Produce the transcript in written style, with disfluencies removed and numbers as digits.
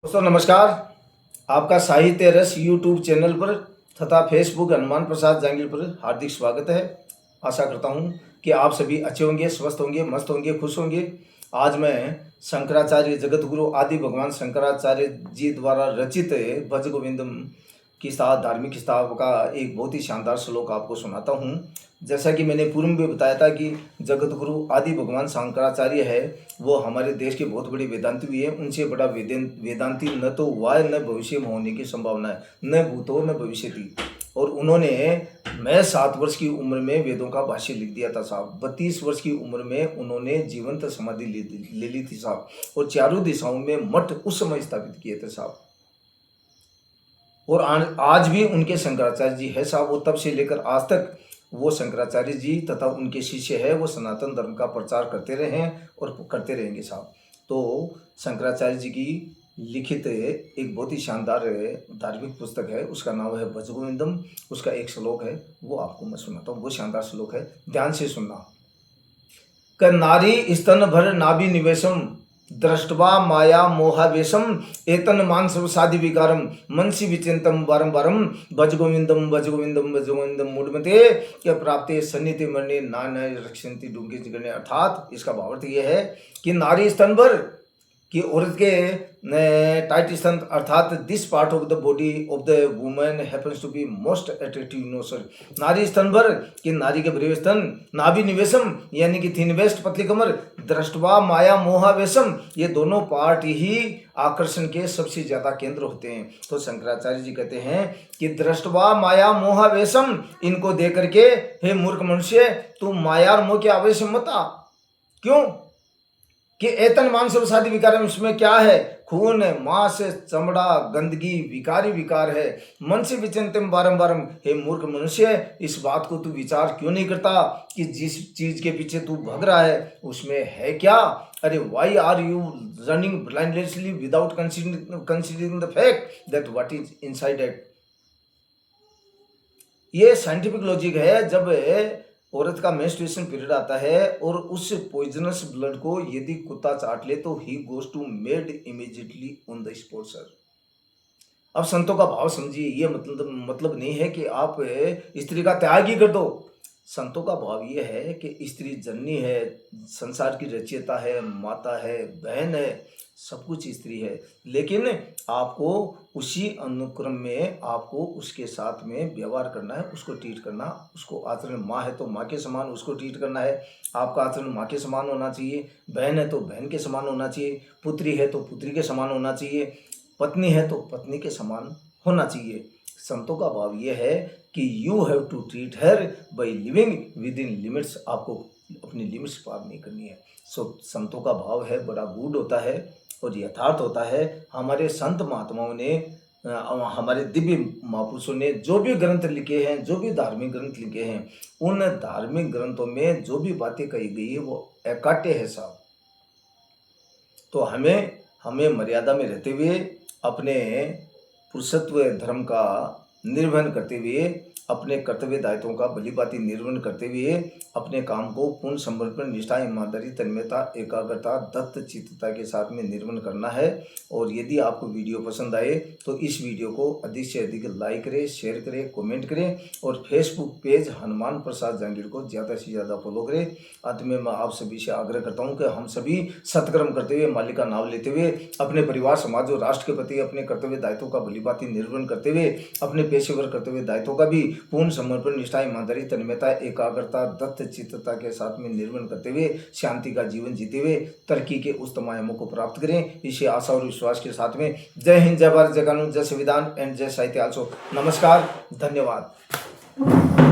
दोस्तों नमस्कार। आपका साहित्य रस यूट्यूब चैनल पर तथा फेसबुक हनुमान प्रसाद जांगिल पर हार्दिक स्वागत है। आशा करता हूं कि आप सभी अच्छे होंगे, स्वस्थ होंगे, मस्त होंगे, खुश होंगे। आज मैं शंकराचार्य जगत गुरु आदि भगवान शंकराचार्य जी द्वारा रचित भज गोविंदम की साथ धार्मिक किताब का एक बहुत ही शानदार श्लोक आपको सुनाता हूँ। जैसा कि मैंने पूर्व में बताया था कि जगत गुरु आदि भगवान शंकराचार्य है, वो हमारे देश के बहुत बड़े वेदांती भी है। उनसे बड़ा वेदांती न तो हुआ है, न भविष्य में होने की संभावना है, न भूतो न भविष्यति। और उन्होंने मैं 7 वर्ष की उम्र में वेदों का भाष्य लिख दिया था साहब। 32 वर्ष की उम्र में उन्होंने जीवंत समाधि ले ली थी साहब। और चारों दिशाओं में मठ उस समय स्थापित किए थे साहब। और आज भी उनके शंकराचार्य जी है साहब। वो तब से लेकर आज तक वो शंकराचार्य जी तथा उनके शिष्य है, वो सनातन धर्म का प्रचार करते रहे हैं और करते रहेंगे साहब। तो शंकराचार्य जी की लिखित एक बहुत ही शानदार धार्मिक पुस्तक है, उसका नाम है भज गोविंदम। उसका एक श्लोक है, वो आपको मैं सुनाता हूँ। वो शानदार श्लोक है, ध्यान से सुनना। क नारी स्तन भर नाभि निवेशम दृष्टवा माया मोहावेशम एतन मानसवसादि विकारम मनसी विचिंतम वारम वारम भज गोविंदम भज गोविंदम भज गोविंदम मूढ़मते क्या प्राप्ते सन्निधि मरणे नान रक्षन्ति डूंगे जिगरणे। अर्थात इसका भावार्थ यह है कि नारी स्तन भर कि औरत के टाइट स्तन अर्थात this part of the body of the women happens to be most attractive no sir. नारी स्तन भर कि नारी के भरे स्तन, नाभि निवेशम यानी कि थिन वेस्ट पतली कमर, दृष्टवा माया मोहावेशम ये दोनों पार्ट ही आकर्षण के सबसे ज्यादा केंद्र होते हैं। तो शंकराचार्य जी कहते हैं कि दृष्टवा माया मोहावेशम, इनको देख करके हे मूर्ख मनुष्य तू माया और मोह के आवेश में मत आ। क्यों कि एतन मानसवसादि विकार, इसमें क्या है? खून, मांस, चमड़ा, गंदगी, विकारी विकार है। मन से विचिंतम बारंबारम, हे मूर्ख मनुष्य इस बात को तू विचार क्यों नहीं करता कि जिस चीज के पीछे तू भाग रहा है उसमें है क्या? अरे why are you running blindlessly without considering the fact that what is inside it. ये साइंटिफिक लॉजिक है। जब औरत का मेंस्ट्रुएशन पीरियड आता है और उस पॉइजनस ब्लड को यदि कुत्ता चाट ले तो he goes to made immediately on the spot sir. अब संतों का भाव समझिए। ये मतलब नहीं है कि आप स्त्री का त्याग ही कर दो। संतों का भाव ये है कि स्त्री जननी है, संसार की रचयिता है, माता है, बहन है, सब कुछ स्त्री है। लेकिन आपको उसी अनुक्रम में आपको उसके साथ में व्यवहार करना है, उसको ट्रीट करना, उसको आचरण, माँ है तो माँ के समान उसको ट्रीट करना है। आपका आचरण माँ के समान होना चाहिए। बहन है तो बहन के समान होना चाहिए। पुत्री है तो पुत्री के समान होना चाहिए। पत्नी है तो पत्नी के समान होना चाहिए। संतों का भाव यह है कि you have to treat her by living within limits. आपको अपनी लिमिट्स पार नहीं करनी है। सो संतों का भाव है बड़ा गूढ़ होता है और यथार्थ होता है। हमारे संत महात्माओं ने, हमारे दिव्य महापुरुषों ने जो भी ग्रंथ लिखे हैं, जो भी धार्मिक ग्रंथ लिखे हैं, उन धार्मिक ग्रंथों में जो भी बातें कही गई है वो अकाट्य है साहब। तो हमें मर्यादा में रहते हुए अपने पुरुषत्व धर्म का निर्वहन करते हुए, अपने कर्तव्य दायित्वों का भलीभांति निर्वहन करते हुए अपने काम को पूर्ण समर्पण, निष्ठा, ईमानदारी, तन्मयता, एकाग्रता, दत्त चित्तता के साथ में निर्वहन करना है। और यदि आपको वीडियो पसंद आए तो इस वीडियो को अधिक से अधिक लाइक करें, शेयर करें, कमेंट करें और फेसबुक पेज हनुमान प्रसाद जांगिल को ज़्यादा से ज़्यादा फॉलो करें। अंत में मैं आप सभी से आग्रह करता हूँ कि हम सभी सत्कर्म करते हुए, मालिक का नाम लेते हुए, अपने परिवार, समाज और राष्ट्र के प्रति अपने कर्तव्य दायित्वों का भलीभांति निर्वहन करते हुए, अपने पेशेवर कर्तव्य दायित्वों का भी पूर्ण समर्पण, निष्ठा, ईमानदारी, तन्मयता, एकाग्रता, दत्त चित्तता के साथ में निर्वहन करते हुए शांति का जीवन जीते हुए तरक्की के उच्चतम आयामों को प्राप्त करें। इसी आशा और विश्वास के साथ में जय हिंद, जय भारत, जय कानून, जय संविधान एंड जय साहित्य आल्सो। नमस्कार, धन्यवाद।